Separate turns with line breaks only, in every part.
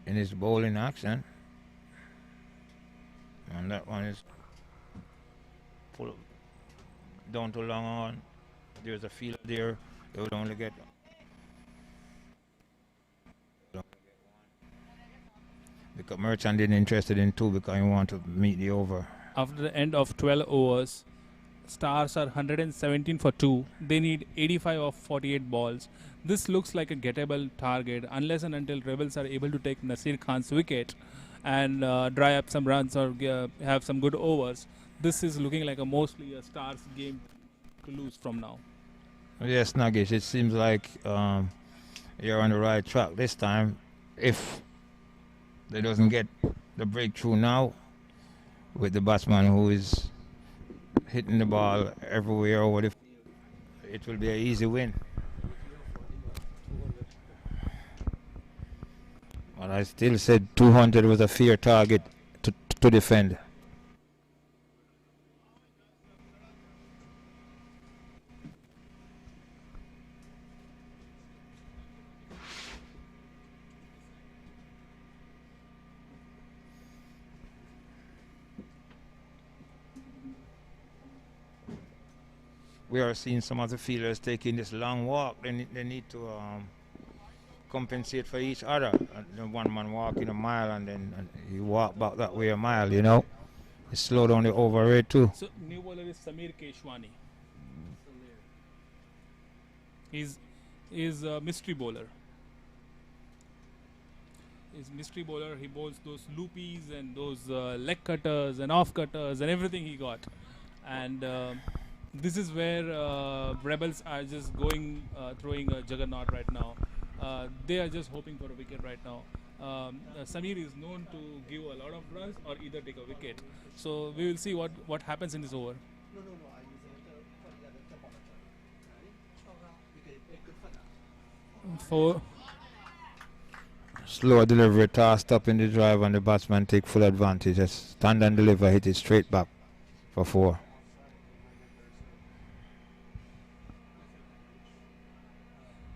in his bowling action. And that one is full down to long on. There's a field there. They would only get because Merchant didn't interested in two because he want to meet the over.
After the end of 12 overs, Stars are 117 for 2. They need 85 of 48 balls. This looks like a gettable target unless and until Rebels are able to take Nasir Khan's wicket and dry up some runs or have some good overs. This is looking like a mostly a Stars game to lose from now.
Yes, Nagesh, it seems like you're on the right track this time. If they doesn't get the breakthrough now with the batsman who is hitting the ball everywhere over the field, it will be an easy win. But I still said 200 was a fair target to defend. We are seeing some of the fielders taking this long walk. They need to compensate for each other. One man walking a mile and then you walk back that way a mile, you know. You slow down the over rate too.
So new bowler is Samir Keshwani. He's a mystery bowler. He's mystery bowler. He bowls those loopies and those leg cutters and off cutters and everything he got. And this is where Rebels are just going throwing a juggernaut right now. They are just hoping for a wicket right now. Samir is known to give a lot of runs or either take a wicket. So we will see what happens in this over. For
Slower delivery, tossed up in the drive and the batsman take full advantage. Just stand and deliver, hit it straight back for 4.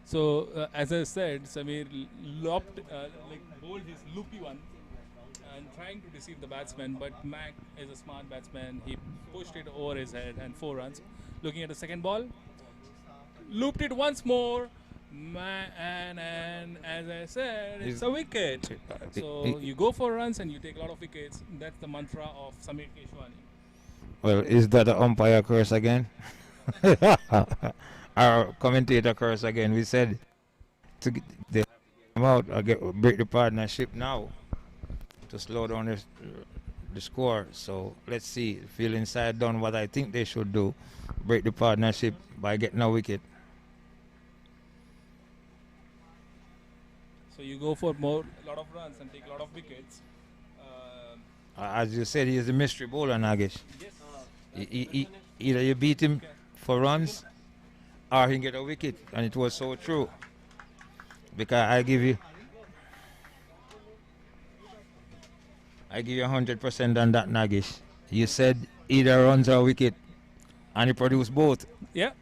So as I said, Samir lopped, bowled his loopy one and trying to deceive the batsman. But MAQ is a smart batsman. He pushed it over his head and 4 runs. Looking at the second ball, looped it once more. And as I said, it's a wicket. So you go for runs and you take a lot of wickets. That's the mantra of Samir Keshwani.
Well, is that the umpire curse again? Our commentator curse again. We said to get them out or break the partnership now to slow down the score. So let's see. Feel inside done what I think they should do. Break the partnership by getting a wicket.
So you go for a lot of runs and take a lot of wickets.
As you said, he is a mystery bowler, Nagesh.
Yes.
Either you beat him for runs or he get a wicket, and it was so true. Because I give you 100% on that, Nagesh. You said either runs or wicket, and he produced both.
Yeah.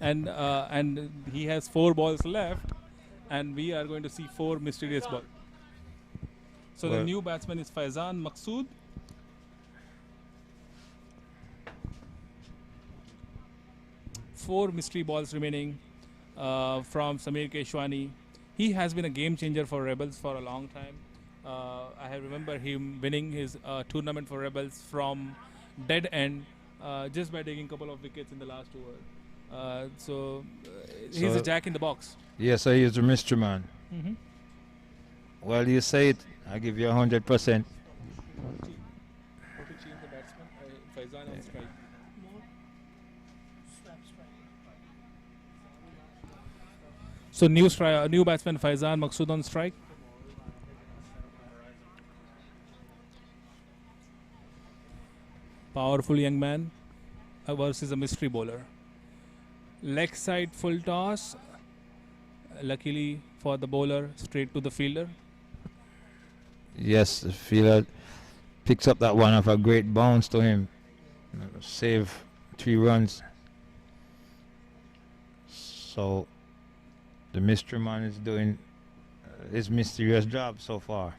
And he has 4 balls left, and we are going to see 4 mysterious balls. So the new batsman is Faizan Maqsood. Four mystery balls remaining from Samir Keshwani. He has been a game changer for Rebels for a long time. I remember him winning his tournament for Rebels from dead end just by taking a couple of wickets in the last over. So he's a jack in the box.
Yes, so he's a mystery man.
Mm-hmm.
Well, you say it. I give you 100%.
How to change the batsman? Faizan on strike. So new batsman Faizan Maqsood on strike. Powerful young man versus a mystery bowler. Leg side full toss. Luckily for the bowler, straight to the fielder.
Yes, the fielder picks up that one of a great bounce to him. Save 3 runs. So the mystery man is doing his mysterious job so far.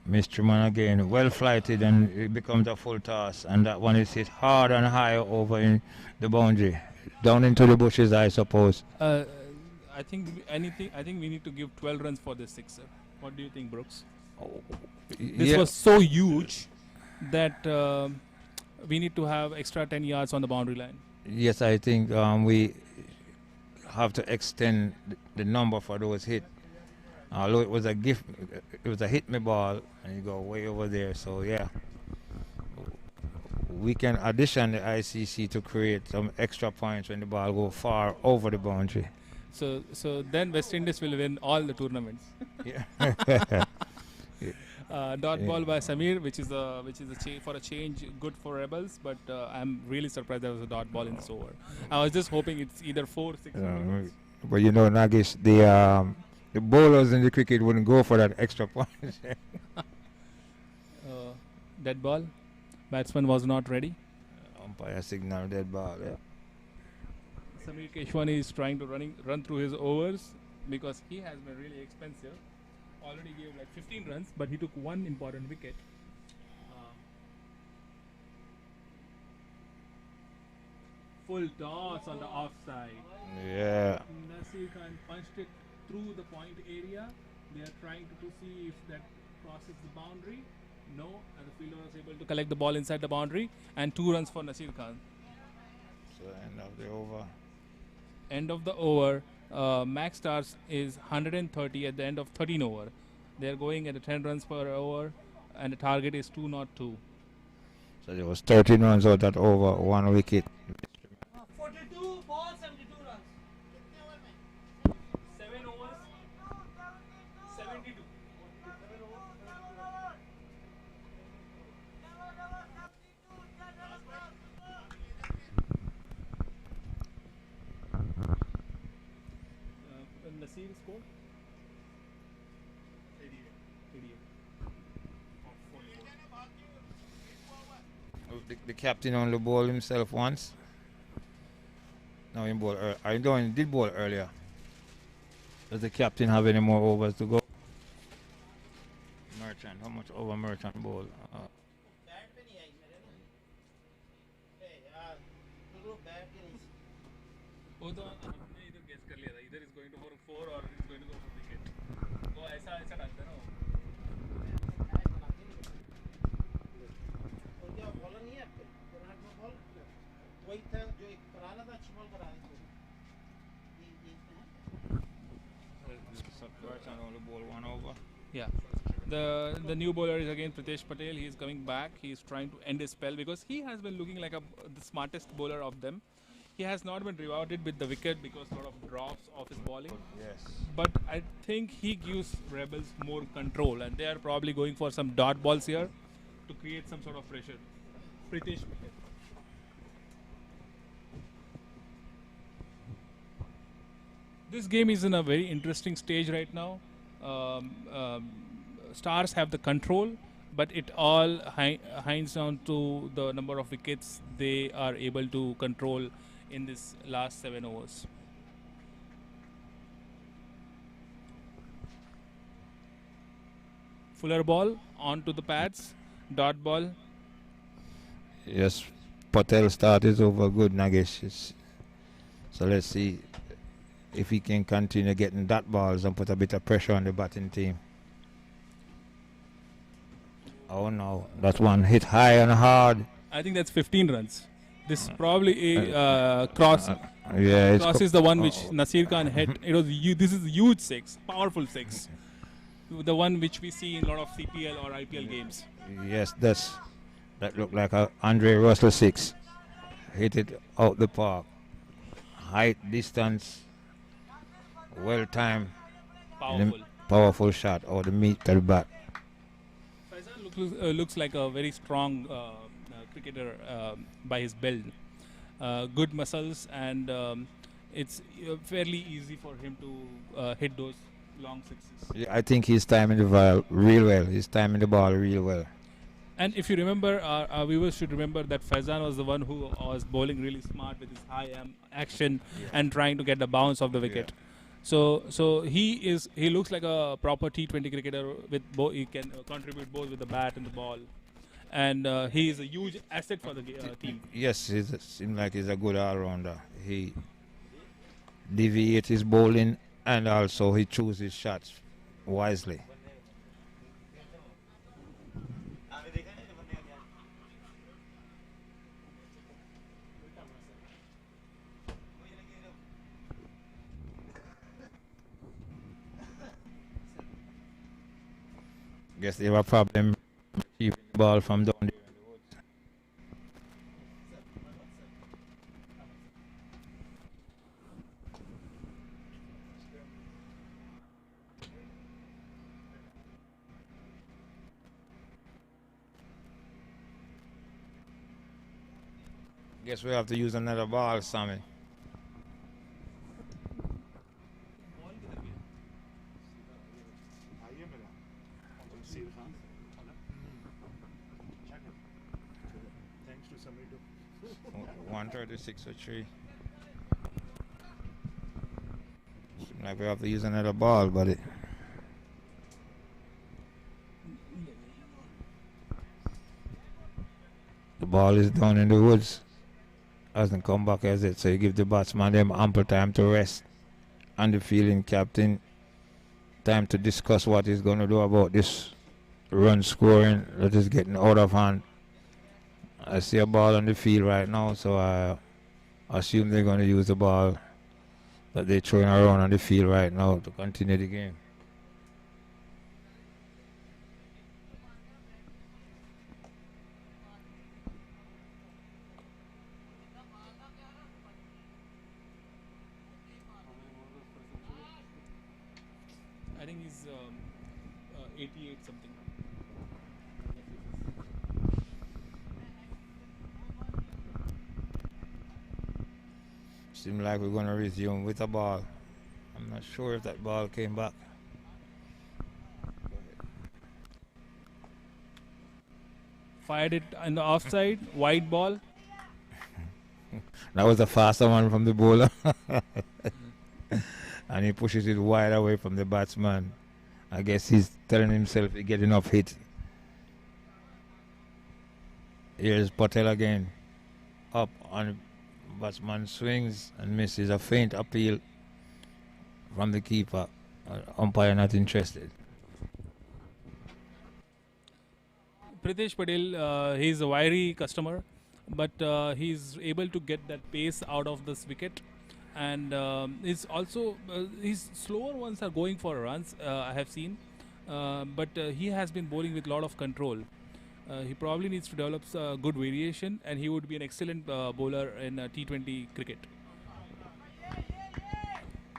Mr. Man again, well flighted, and it becomes a full toss, and that one is hit hard and high over in the boundary, down into the bushes, I suppose.
I think anything. I think we need to give 12 runs for this sixer. What do you think, Brooks?
Oh,
This
yeah,
was so huge that we need to have extra 10 yards on the boundary line.
yes, I think we have to extend the number for those hit. Although it was a gift, it was a hit me ball, and you go way over there. So yeah, we can addition the ICC to create some extra points when the ball go far over the boundary.
So then West Indies will win all the tournaments.
Yeah.
Dot
Yeah.
ball by Samir, which is for a change good for Rebels, but I'm really surprised there was a dot ball in this over. I was just hoping it's either 4-6.
But you know, Nagish, the bowlers in the cricket wouldn't go for that extra point.
Dead ball. Batsman was not ready.
Umpire signal dead ball. Yeah.
Samir Keshwani is trying to run through his overs because he has been really expensive. Already gave like 15 runs, but he took one important wicket. Full toss on the offside.
Yeah.
Nasir Khan punched it through the point area. They are trying to see if that crosses the boundary. No, and the fielder was able to collect the ball inside the boundary, and 2 runs for Nasir Khan.
So end of the over.
End of the over. Max Stars is 130 at the end of 13 over. They are going at 10 runs per over, and the target is 202.
So there was 13 runs out that over, 1 wicket.
42 balls, 72 runs.
7 overs, 72. Nasir scored 88.
The captain only bowled himself once. No, he bowled. I know he did bowl earlier. Does the captain have any more overs to go? Merchant, how much over Merchant bowl?
Bat पे नहीं आई मेरे ना ए यार तो bat के नहीं
वो तो हमने इधर गेस कर लिया था इधर इज गोइंग टू फॉर 4 और is going to go for wicket वो ऐसा ऐसा डालता है ना वो।
और क्या बॉलर नहीं है आपके कर्नाटक में बॉल वही था जो एक कराना था अच्छी बॉल करा रही थी
Merchant only bowled 1 over.
Yeah. The new bowler is again Pritesh Patel. He is coming back. He is trying to end his spell because he has been looking like the smartest bowler of them. He has not been rewarded with the wicket because lot of drops of his bowling.
Yes.
But I think he gives Rebels more control, and they are probably going for some dot balls here to create some sort of pressure. Pritesh Patel. This game is in a very interesting stage right now. Stars have the control, but it all hinds down to the number of wickets they are able to control in this last 7 overs. Fuller ball onto the pads, dot ball.
Yes, Patel start is over good, Nagesh. So let's see if he can continue getting dot balls and put a bit of pressure on the batting team. Oh no, that one hit high and hard.
I think that's 15 runs. This is probably a cross.
Yeah, it's
Cross is the one which Nasir Khan hit. It was this is a huge 6, powerful 6. The one which we see in a lot of CPL or IPL games.
Yes, that looked like a Andre Russell 6. Hit it out the park. Height, distance, well timed,
Powerful.
powerful shot or the meat to the bat.
Faizan looks like a very strong cricketer by his build. Good muscles, and it's fairly easy for him to hit those long 6s.
Yeah, I think he's timing the ball real well. He's timing the ball real well.
And if you remember, our viewers should remember that Faizan was the one who was bowling really smart with his high action and trying to get the bounce of the wicket. So he looks like a proper T20 cricketer with he can contribute both with the bat and the ball, and he is a huge asset for the team.
Yes, it seems like he's a good all-rounder. He deviates his bowling and also he chooses his shots wisely. Guess they have a problem keep the ball from down there. Guess we have to use another ball, Sammy.
Thanks to Samir too.
136 or 3. Seems like we have to use another ball, buddy. The ball is down in the woods. Hasn't come back as it, so you give the batsman them ample time to rest. And the fielding captain time to discuss what he's going to do about this run scoring that is getting out of hand. I see a ball on the field right now, so I assume they're going to use the ball that they're throwing around on the field right now to continue the game.
I think he's 88 something.
Seems like we're going to resume with a ball. I'm not sure if that ball came back.
Fired it on the offside, wide ball.
That was a faster one from the bowler. And he pushes it wide away from the batsman. I guess he's telling himself he get enough hit. Here's Patel again. Up on batsman swings and misses. A faint appeal from the keeper. Umpire not interested.
Pritesh Patel, he's a wiry customer, but he's able to get that pace out of this wicket. And he's also his slower ones are going for runs. I have seen, but he has been bowling with a lot of control. He probably needs to develop good variation, and he would be an excellent bowler in T20 cricket.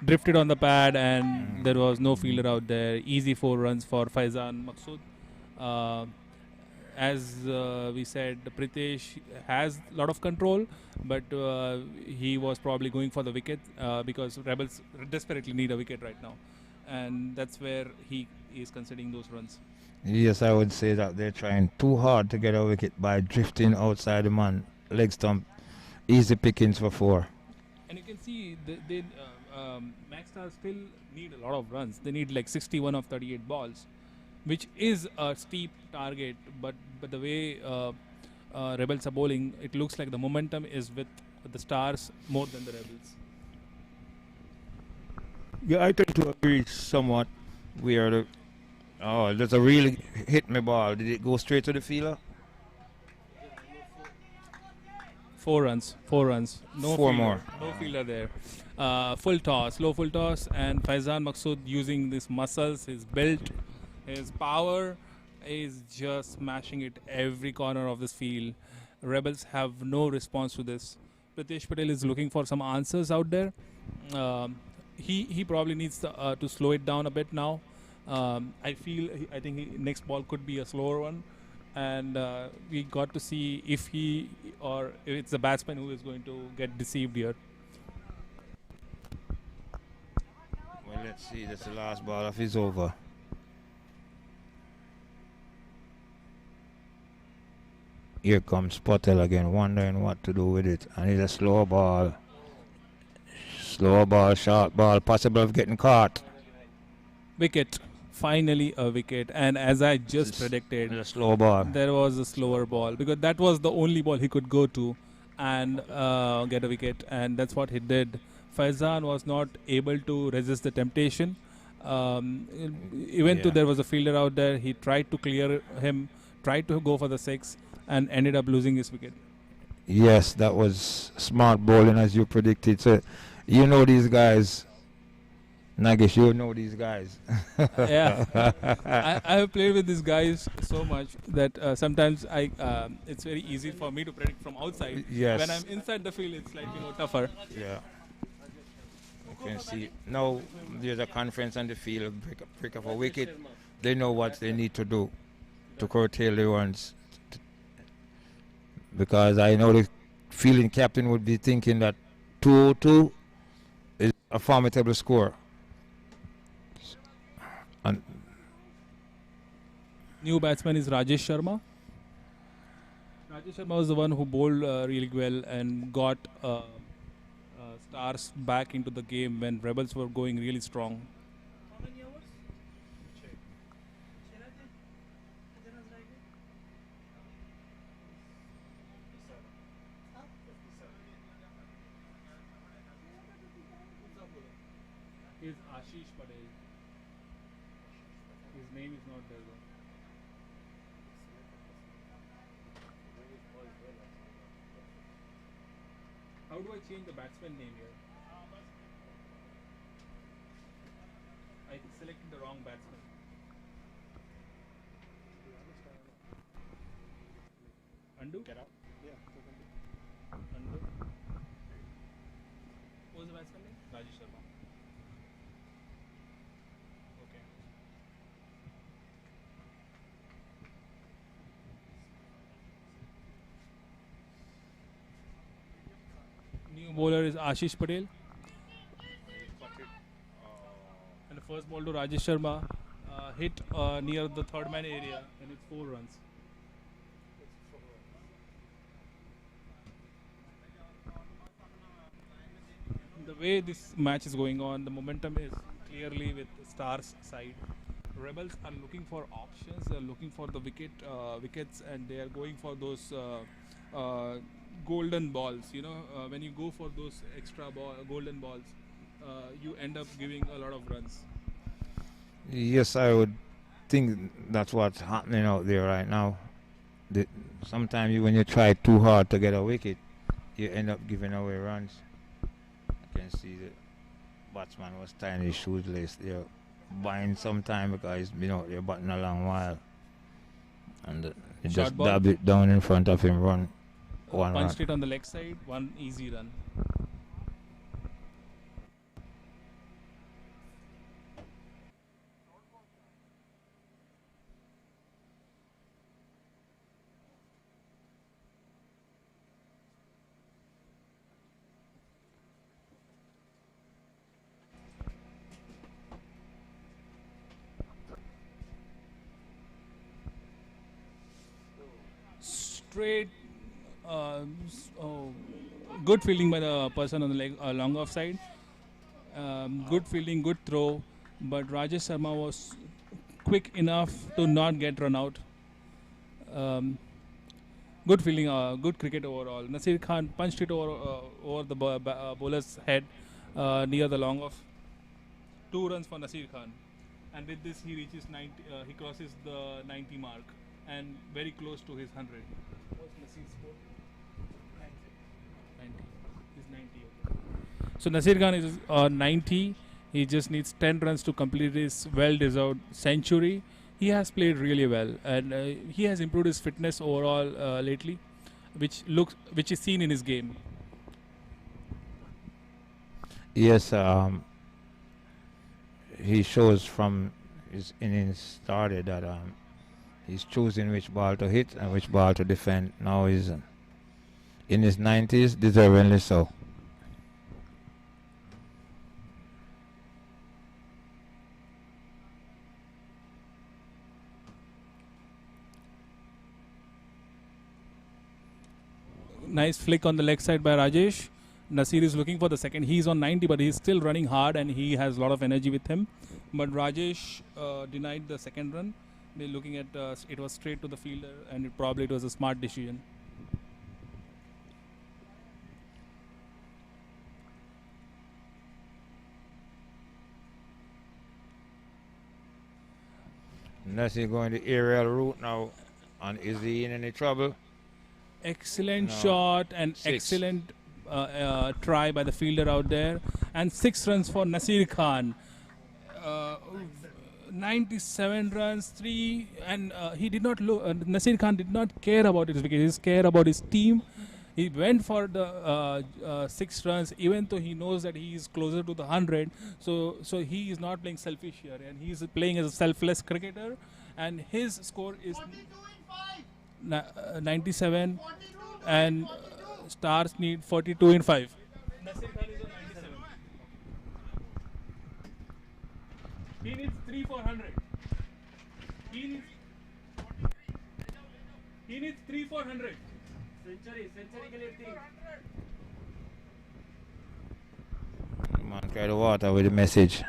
Drifted on the pad, and there was no fielder out there. Easy 4 runs for Faizan Maqsood. As we said, Pritesh has a lot of control, but he was probably going for the wicket because Rebels desperately need a wicket right now, and that's where he is considering those runs.
Yes, I would say that they're trying too hard to get a wicket by drifting outside the man. Leg stump. Easy pickings for 4.
And you can see Max Stars still need a lot of runs. They need like 61 of 38 balls, which is a steep target, but the way Rebels are bowling, it looks like the momentum is with the Stars more than the Rebels.
Yeah, I tend to agree somewhat. Oh, that's a really hit me ball. Did it go straight to the fielder?
4 runs. 4 runs. No
4
fielder,
more.
No fielder there. Full toss, low full toss, and Faizan Maqsood using his muscles, his build, his power, is just smashing it every corner of this field. Rebels have no response to this. Pritesh Patel is looking for some answers out there. He probably needs to slow it down a bit now. I think next ball could be a slower one, and we got to see if he or if it's the batsman who is going to get deceived here.
Well, let's see. That's the last ball of his over. Here comes Patel again, wondering what to do with it. And it's a slow ball. Slow ball, short ball, possible of getting caught.
Wicket. Finally a wicket. And as I just
It's
predicted,
a slow ball.
there was a slower ball because that was the only ball he could go to and get a wicket, and that's what he did. Faizan was not able to resist the temptation. Even though
Yeah.
there was a fielder out there, he tried to clear him, tried to go for the six, and ended up losing his wicket.
Yes, that was smart bowling as you predicted. So, you know these guys. Nagesh, you know these guys.
Yeah, I have played with these guys so much that sometimes it's very easy for me to predict from outside.
Yes.
When I'm inside the field, it's like tougher.
Yeah. You can see now there's a conference on the field, break up a wicket. They know what they need to do to curtail the runs. Because I know the fielding captain would be thinking that 2-2 is a formidable score. And
New batsman is Rajesh Sharma. Rajesh Sharma was the one who bowled really well and got Stars back into the game when Rebels were going really strong.
How many hours?
Is Ashish Patel. His name is not there though. How do I change the batsman name here? I selected the wrong batsman. Undo?
Get out. Yeah.
Undo. What was the batsman name? Rajesh Sharma. Okay. New bowler is Ashish Patel. And the first ball to Rajesh Sharma hit near the third man area, and it's 4 runs. The way this match is going on, the momentum is clearly with Stars side. Rebels are looking for options. They are looking for the wickets, and they are going for those golden balls. When you go for those golden balls, you end up giving a lot of runs.
yes, I would think that's what's happening out there right now. Sometimes when you try too hard to get a wicket, you end up giving away runs. I can see the batsman was tying his shoes lace there, buying some time because he's been out there batting a long while. And he
Short
just
ball.
dab it down in front of him, run one run.
Punched it on the leg side, one easy run. Straight, good fielding by the person on the leg, long off side. Good fielding, good throw, but Rajesh Sharma was quick enough to not get run out. Good fielding, good cricket overall. Nasir Khan punched it over the bowler's head near the long off. 2 runs for Nasir Khan, and with this he reaches 90. He crosses the 90 mark and very close to his 100. What's Nasir's score? 90. He's 90. Okay. So Nasir Khan is 90. He just needs 10 runs to complete his well-deserved century. He has played really well, and he has improved his fitness overall lately, which is seen in his game.
Yes, he shows from his innings started that he's choosing which ball to hit and which ball to defend. Now he's in his 90s, deservingly so.
Nice flick on the leg side by Rajesh. Nasir is looking for the second. He's on 90, but he's still running hard and he has a lot of energy with him. But Rajesh denied the second run. They're looking at it was straight to the fielder, and it was a smart decision.
Nasir going the aerial route now. And is he in any trouble?
Excellent
No.
shot and
6.
excellent try by the fielder out there. And 6 runs for Nasir Khan. 97 runs, 3, and he did not look. Nasir Khan did not care about his wicket. He cared about his team. He went for the 6 runs, even though he knows that he is closer to the 100. So he is not playing selfish here, and he is playing as a selfless cricketer. And his score is 97, and Stars need 42 in 5. Nasir Khan is on 97. He needs 3 for 100. He needs 3 for 100. Century के लिए 3.
Man, carry the water with the message.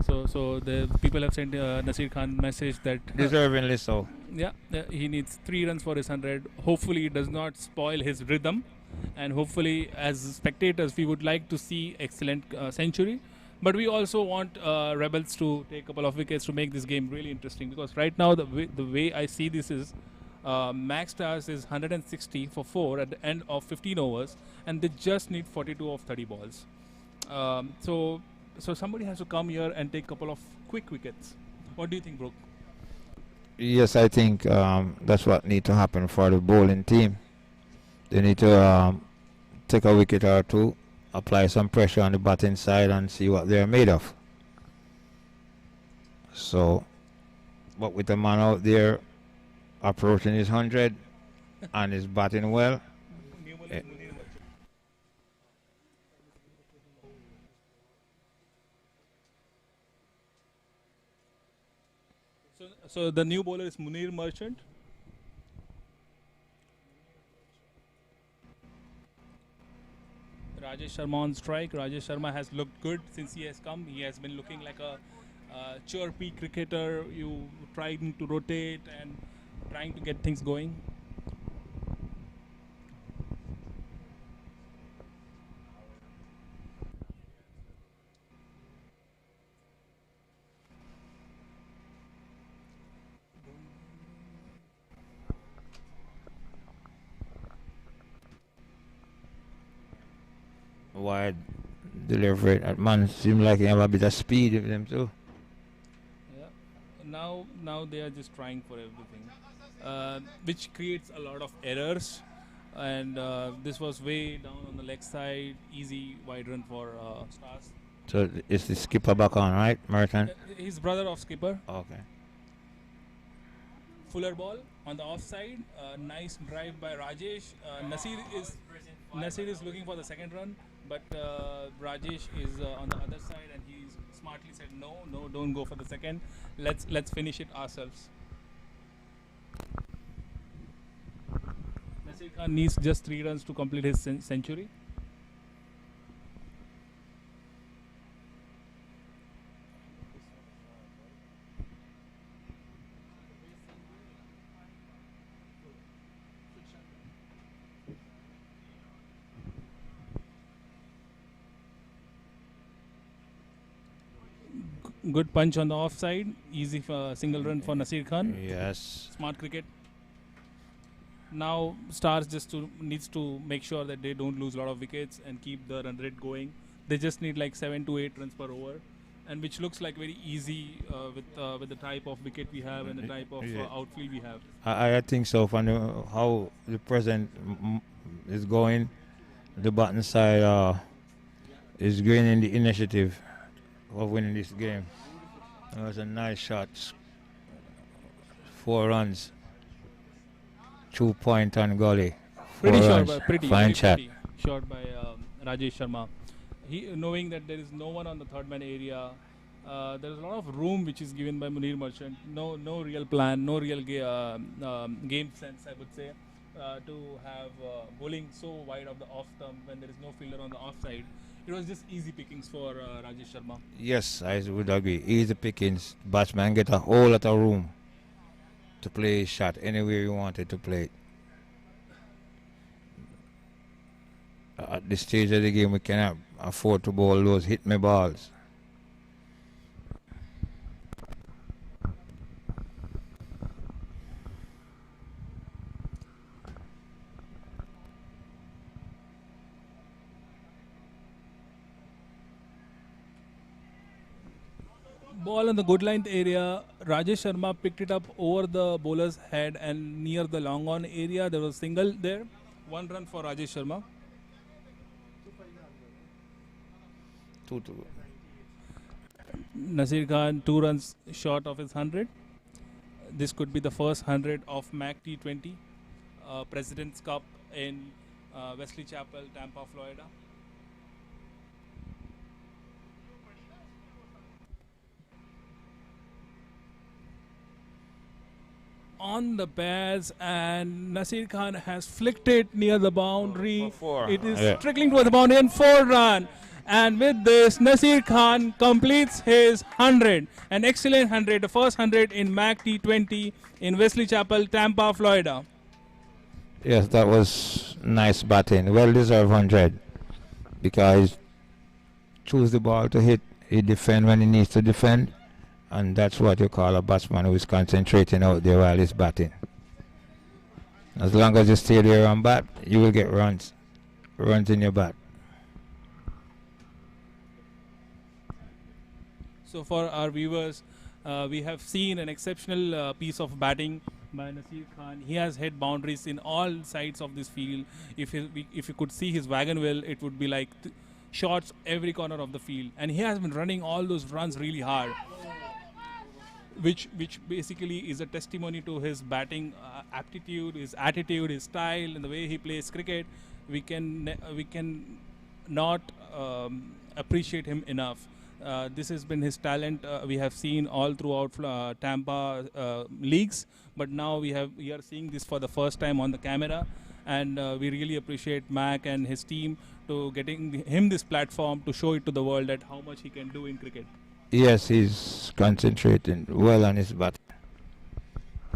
So the people have sent Nasir Khan message that
Deservingly so.
yeah, he needs 3 runs for his 100. Hopefully it does not spoil his rhythm, and hopefully as spectators we would like to see excellent century, but we also want Rebels to take a couple of wickets to make this game really interesting, because right now the way I see this is Max Stars is 160 for 4 at the end of 15 overs, and they just need 42 of 30 balls. So somebody has to come here and take a couple of quick wickets. What do you think, Brooke?
Yes, I think that's what needs to happen for the bowling team. They need to take a wicket or two, apply some pressure on the batting side, and see what they're made of. So, but with the man out there approaching his 100 and is batting well,
So the new bowler is Munir Merchant. Rajesh Sharma on strike. Rajesh Sharma has looked good since he has come. He has been looking like a chirpy cricketer. You trying to rotate and trying to get things going.
wide delivery. That man seems like he have a bit of speed with him too.
Yeah. Now they are just trying for everything, which creates a lot of errors. And this was way down on the leg side, easy wide run for Stars.
So is the skipper back on, right, Merton?
He's brother of skipper.
Okay.
Fuller ball on the offside. Nice drive by Rajesh. Nasir is looking for the second run, but Rajesh is on the other side, and he's smartly said no, don't go for the second. Let's finish it ourselves. Nasir Khan needs just 3 runs to complete his century. Good punch on the offside. Easy single run for Nasir Khan.
Yes.
Smart cricket. Now Stars just needs to make sure that they don't lose a lot of wickets and keep the run rate going. They just need like 7 to 8 runs per over, and which looks like very easy with the type of wicket we have and the type of outfield we have.
I think so. From how the present is going, the batting side is gaining the initiative of winning this game. It was a nice shot. 4 runs. 2 point on gully.
Pretty
short,
short, pretty
fine shot.
Pretty shot by Rajesh Sharma. He knowing that there is no one on the third man area. There is a lot of room which is given by Munir Merchant. No real plan, no real game sense, I would say. to have bowling so wide of the off stump when there is no fielder on the off side. It was just easy pickings for Rajesh Sharma.
Yes, I would agree. Easy pickings. Batsman get a whole lot of room to play his shot anywhere you wanted to play it. At this stage of the game, we cannot afford to bowl those hit me balls.
Ball on the good line area. Rajesh Sharma picked it up over the bowler's head and near the long on area. There was single there. 1 run for Rajesh Sharma.
2-2.
Nasir Khan 2 runs short of his 100. This could be the first 100 of MAQ T20 President's Cup in Wesley Chapel, Tampa, Florida. On the pads, and Nasir Khan has flicked it near the boundary.
For 4.
It is
Yeah.
trickling towards the boundary and 4 run. And with this, Nasir Khan completes his 100. An excellent 100, the first 100 in MAQ T20 in Wesley Chapel, Tampa, Florida.
Yes, that was nice batting. Well deserved 100 because choose the ball to hit. He defend when he needs to defend, and that's what you call a batsman who is concentrating out there while he's batting. As long as you stay there and bat, you will get runs in your bat.
So for our viewers, we have seen an exceptional piece of batting by Nasir Khan. He has hit boundaries in all sides of this field. If you could see his wagon wheel, it would be like shots every corner of the field. And he has been running all those runs really hard, which basically is a testimony to his batting aptitude, his attitude, his style, and the way he plays cricket. We can not appreciate him enough. This has been his talent. We have seen all throughout Tampa leagues, but now we are seeing this for the first time on the camera, and we really appreciate Mac and his team to getting him this platform to show it to the world that how much he can do in cricket.
Yes, he's concentrating well on his bat.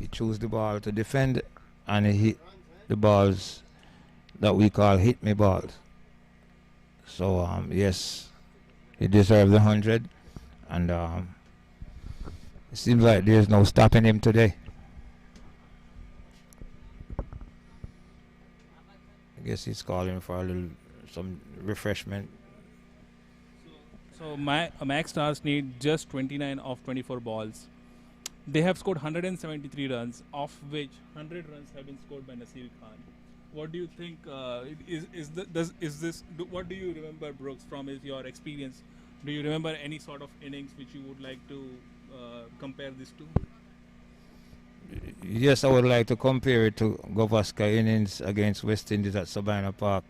He chose the ball to defend, and he hit the balls that we call hit me balls. So yes, he deserved the 100, and it seems like there's no stopping him today. I guess he's calling for some refreshment.
So Max Stars need just 29 of 24 balls. They have scored 173 runs, of which 100 runs have been scored by Nasir Khan. What do you think? What do you remember, Brooks, from your experience? Do you remember any sort of innings which you would like to compare this to?
Yes, I would like to compare it to Gavaskar innings against West Indies at Sabina Park,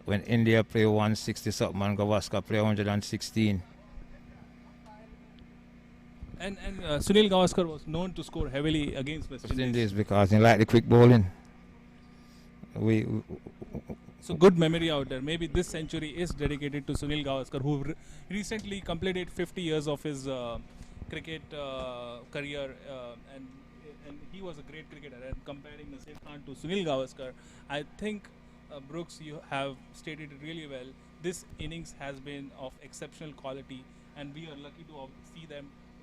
when India play 160 something and Gavaskar play 116.
And Sunil Gavaskar was known to score heavily against West Indies.
Because he liked the quick bowling.
So good memory out there. Maybe this century is dedicated to Sunil Gavaskar, who recently completed 50 years of his cricket career, and he was a great cricketer. And comparing Nasir Khan to Sunil Gavaskar, I think Brooks, you have stated it really well. This innings has been of exceptional quality, and we are lucky to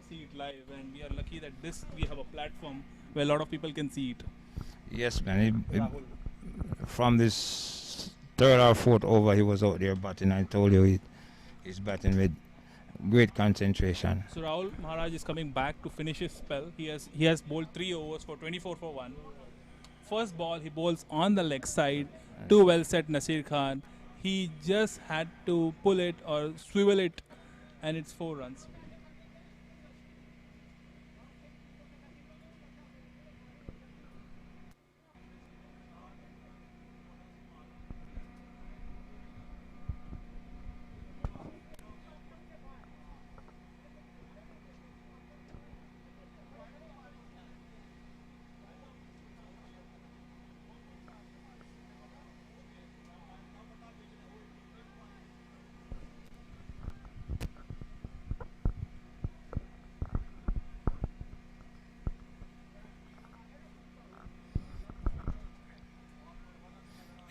see it live, and we are lucky that we have a platform where a lot of people can see it.
Yes, man. From this third or fourth over, he was out there batting. I told you he's batting with great concentration.
So Rahul Maharaj is coming back to finish his spell. He has bowled 3 overs for 24 for 1. First ball he bowls on the leg side. Too well set Nasir Khan. He just had to pull it or swivel it, and it's 4 runs.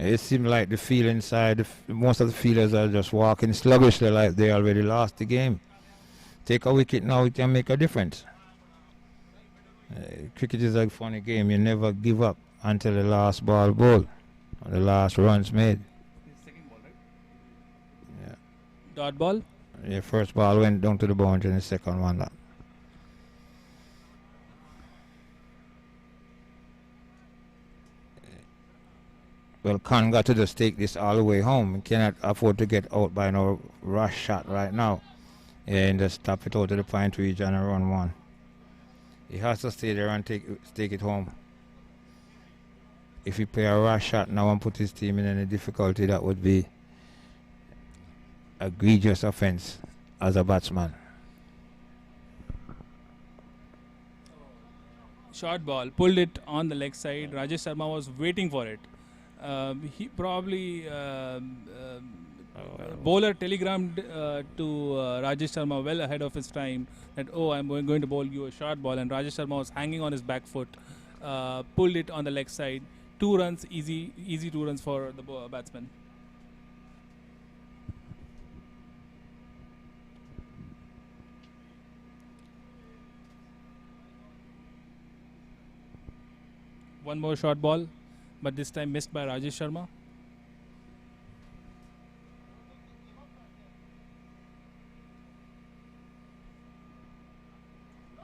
It seemed like the field inside, most of the fielders are just walking sluggishly like they already lost the game. Take a wicket now, it can make a difference. Cricket is a funny game. You never give up until the last ball bowled, or the last runs made.
Second ball, right?
Yeah.
Dot ball.
The first ball went down to the boundary and the second one up. Well, Khan got to just take this all the way home. He cannot afford to get out by no rush shot right now. Yeah, and just tap it out to the point region and run one. He has to stay there and take it home. If he play a rush shot now and put his team in any difficulty, that would be egregious offense as a batsman.
Short ball, pulled it on the leg side. Rajesh Sharma was waiting for it. He probably bowler telegrammed to Rajesh Sharma well ahead of his time that, oh, I'm going to bowl you a short ball, and Rajesh Sharma was hanging on his back foot, pulled it on the leg side. 2 runs, easy 2 runs for the batsman. One more short ball, but this time missed by Rajesh Sharma.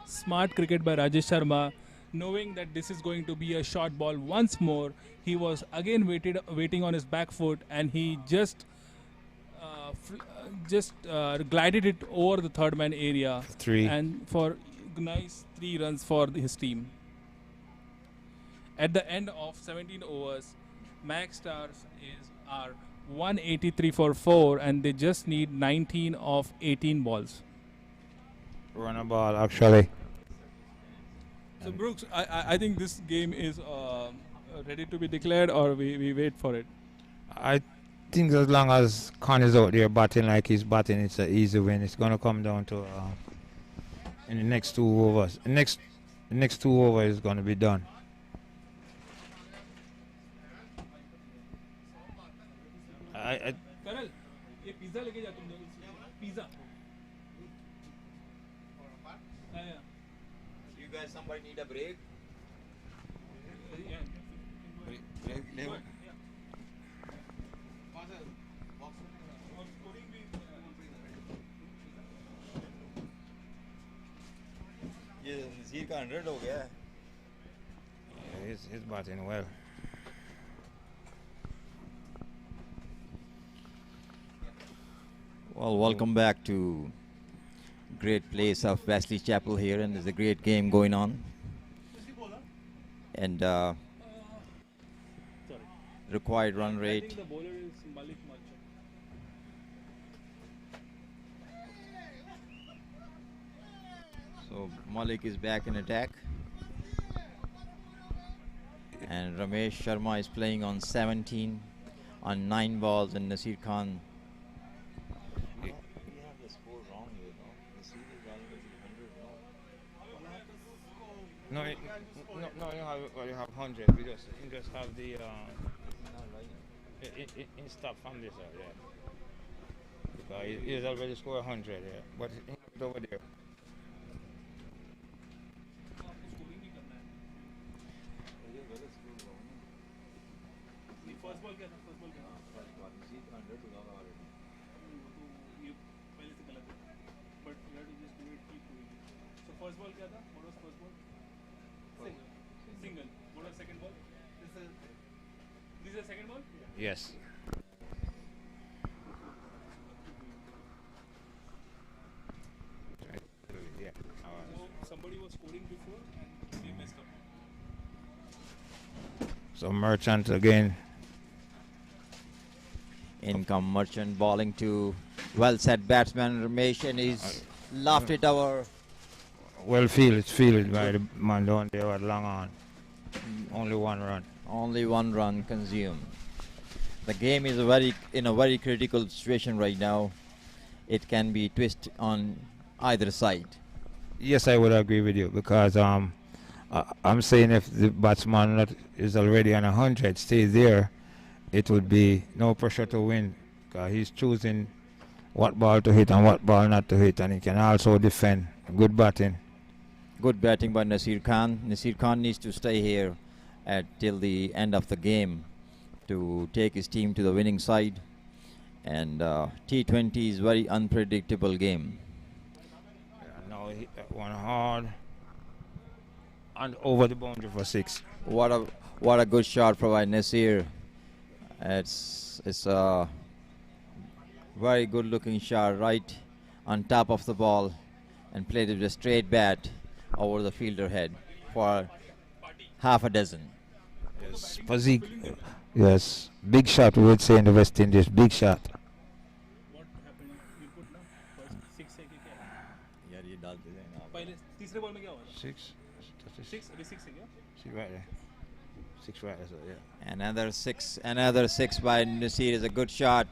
Smart cricket by Rajesh Sharma, knowing that this is going to be a short ball once more. He was again waiting on his back foot, and he just glided it over the third man area.
3.
And for nice 3 runs for his team. At the end of 17 overs, MAQ Stars are 183 for 4, and they just need 19 of 18 balls.
Run a ball, actually.
So Brooks, I think this game is ready to be declared, or we wait for it.
I think as long as Khan is out there batting like he's batting, it's an easy win. It's going to come down to in the next 2 overs. The next 2 overs is going to be done.
Karal, ये pizza लेके जा तुम लोग pizza
You guys, somebody need a break? ये नज़ीर का 100 हो गया है.
He's batting well.
Well, welcome back to great place of Wesley Chapel here, and there's a great game going on. And required run
I
rate.
think the bowler is Malik Marchand.
So Malik is back in attack. And Ramesh Sharma is playing on 17 on 9 balls, and Nasir Khan. We have the score wrong here, no? Nasir is running with 100, no?
You have 100. You just have the in stop from this out there. Because he's already scored 100, yeah. But he's over there.
First ball क्या था? First ball क्या था?
Nasir 100 to already.
ये पहले से गलत है. But you have to just do it, keep doing it. So first ball क्या था? What was first ball? Single. What was second ball? This is the second ball?
Yes. Yeah.
So somebody was scoring before and they messed up.
So Merchant again.
In come Merchant bowling to well set batsman Ramesh, and he's laughed it over.
Well fielded by the man down there at long on. Only 1 run.
Only 1 run consumed. The game is in a very critical situation right now. It can be twist on either side.
Yes, I would agree with you because I'm saying if the batsman is already on 100, stays there, it would be no pressure to win, because he's choosing what ball to hit and what ball not to hit, and he can also defend. Good batting.
Good batting by Nasir Khan. Nasir Khan needs to stay here till the end of the game to take his team to the winning side. And T20 is very unpredictable game.
Now he hit that one hard and over the boundary for 6.
What a good shot by Nasir. It's a very good looking shot right on top of the ball and played it with a straight bat over the fielder head for half a dozen.
Yes, Pazik. Yes, big shot we would say in the West Indies. Big shot.
What happened? You put ना first 6 है कि क्या?
यार ये डाल दे ना
पहले तीसरे बॉल में क्या हुआ?
6.
6 अभी 6 है क्या?
See right there. 6 right there, so yeah.
Another six by Nasir is a good shot.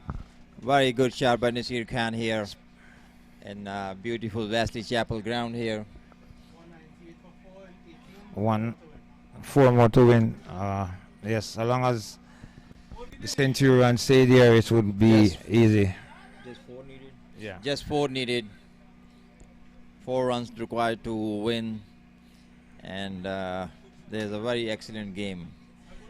Very good shot by Nasir Khan here in beautiful Wesley Chapel ground here.
4 more to win. Yes, as long as the Centurion stay there, it would be
Yes.
easy.
Just 4 needed.
Yeah.
Just 4 needed. 4 runs required to win, and there's a very excellent game.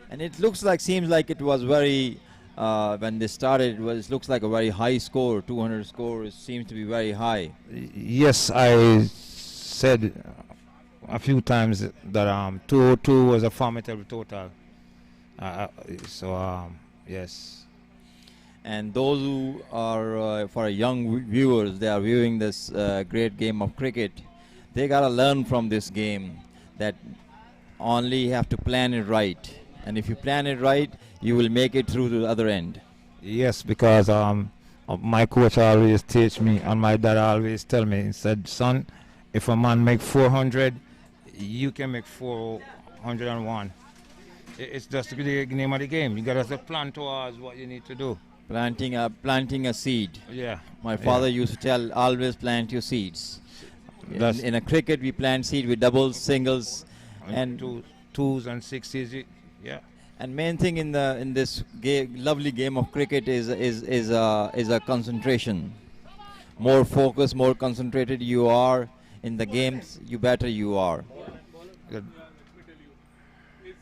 And it seems like it was very when they started. It looks like a very high score. 200 score seems to be very high.
Yes, I said a few times that 202 was a formidable total. Yes.
And those who are for young viewers, they are viewing this great game of cricket. They gotta learn from this game that only have to plan it right. And if you plan it right, you will make it through to the other end.
Yes, because my coach always teach me, and my dad always tell me, he said, son, if a man make 400, you can make 401. It's just the name of the game. You gotta plan towards what you need to do.
Planting a seed.
Yeah.
My father used to tell, always plant your seeds. In a cricket, we plant seed with doubles, singles, and
twos and sixes. Yeah.
And main thing in this lovely game of cricket is a concentration. More focused, more concentrated you are in the games, you better you are.
Good.
Let me tell you, it's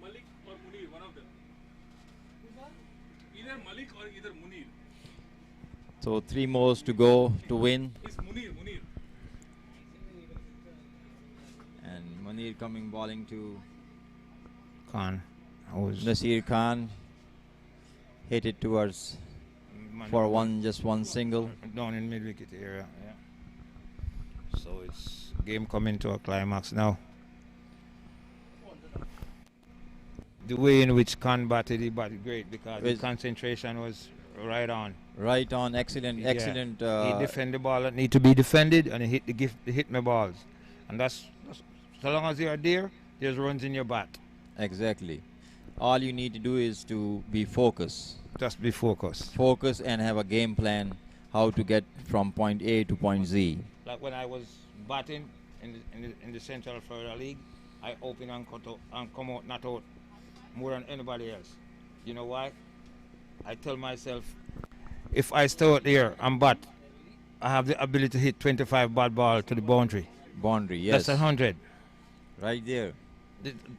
Malik or Munir, one of them. Either Malik or either Munir.
So 3 more to go to win.
It's Munir.
And Munir coming bowling to
Khan.
Nasir Khan. Hit it towards for just one single.
Down in mid-wicket area. Yeah. So it's game coming to a climax now. The way in which Khan batted, he batted great because the concentration was right on.
Right on, excellent.
He defended the ball that need to be defended, and he hit my balls. And that's so long as you are there, there's runs in your bat.
Exactly. All you need to do is to be focused.
Just be focused.
Focus and have a game plan how to get from point A to point Z.
Like when I was batting in the Central Florida League, I open and cut out and come out not out more than anybody else. You know why? I tell myself, if I stay out there and bat, I have the ability to hit 25 bad ball to the boundary.
Boundary, yes.
That's 100.
Right there.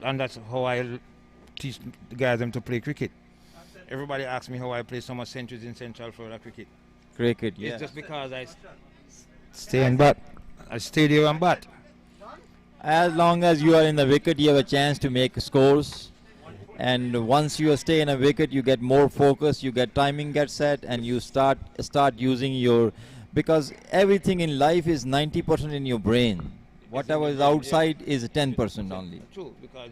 And that's how I teach the guys them to play cricket. Everybody asks me how I play so much centuries in Central Florida cricket.
Cricket, yeah.
It's just because I stay and bat. I stay there and bat.
As long as you are in the wicket, you have a chance to make scores. And once you stay in a wicket, you get more focus, you get timing gets set, and you start using your, because everything in life is 90% in your brain. Whatever is outside is 10% only.
True, because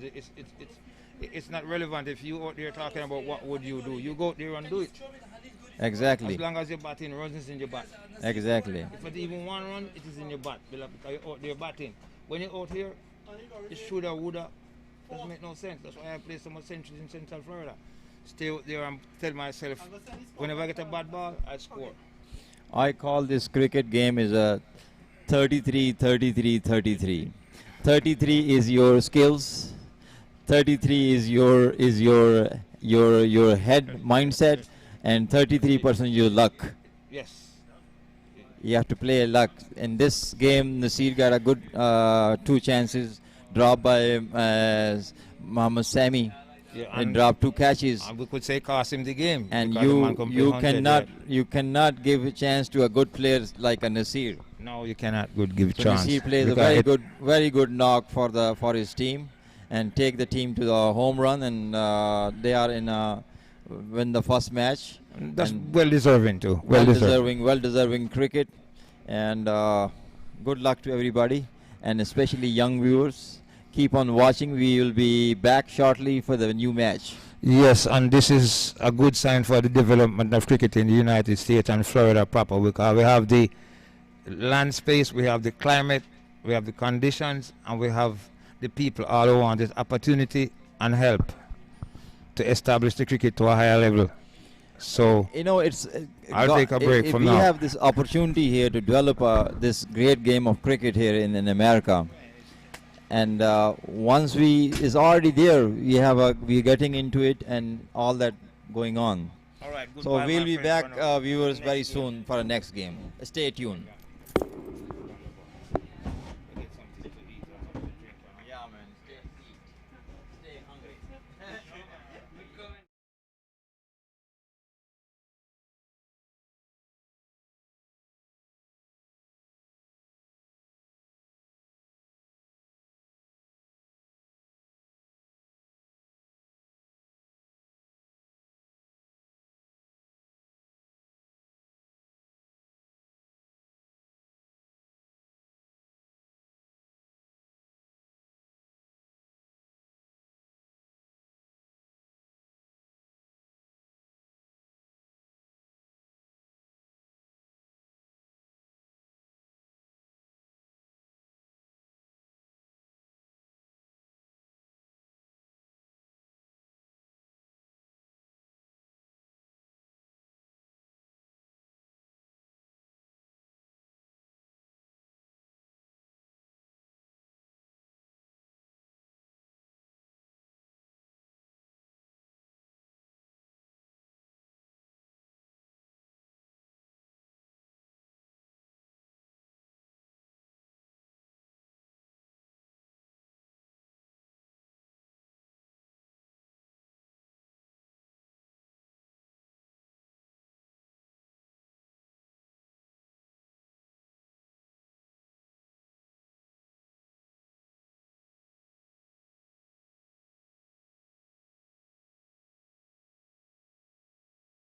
it's not relevant if you out there talking about what would you do. You go out there and do it.
Exactly.
As long as you're batting, runs is in your bat.
Exactly.
If it's even one run, it is in your bat because you're out there batting. When you're out here, it shoulda, woulda, doesn't make no sense. That's why I play so much centuries in Central Florida. Stay out there and tell myself, whenever I get a bad ball, I score.
I call this cricket game is a 33, 33, 33. 33 is your skills. 33 is your your head mindset, and 33% your luck.
Yes.
You have to play luck. In this game, Nasir got a good 2 chances, dropped by Mohammad Sami,
Yeah,
and dropped 2 catches.
and we could say cost him the game.
And
because the man can play 100,
you cannot give a chance to a good player like a Nasir.
No, you cannot give
So
chance.
Nasir plays a
Because
very good knock for his team, and take the team to the home run, and they are in win the first match.
That's
And
well deserving too.
well deserving cricket, and good luck to everybody, and especially young viewers. Keep on watching. We will be back shortly for the new match.
Yes, and this is a good sign for the development of cricket in the United States and Florida proper, because we have the land space, we have the climate, we have the conditions, and we have the people all who want this opportunity and help to establish the cricket to a higher level. So
You know, it's
I'll take a break
if
from
we
now.
have this opportunity here to develop this great game of cricket here in America, and once is already there, we're getting into it and all that going on.
all right,
So we'll be back, viewers, very soon for the next game. Stay tuned.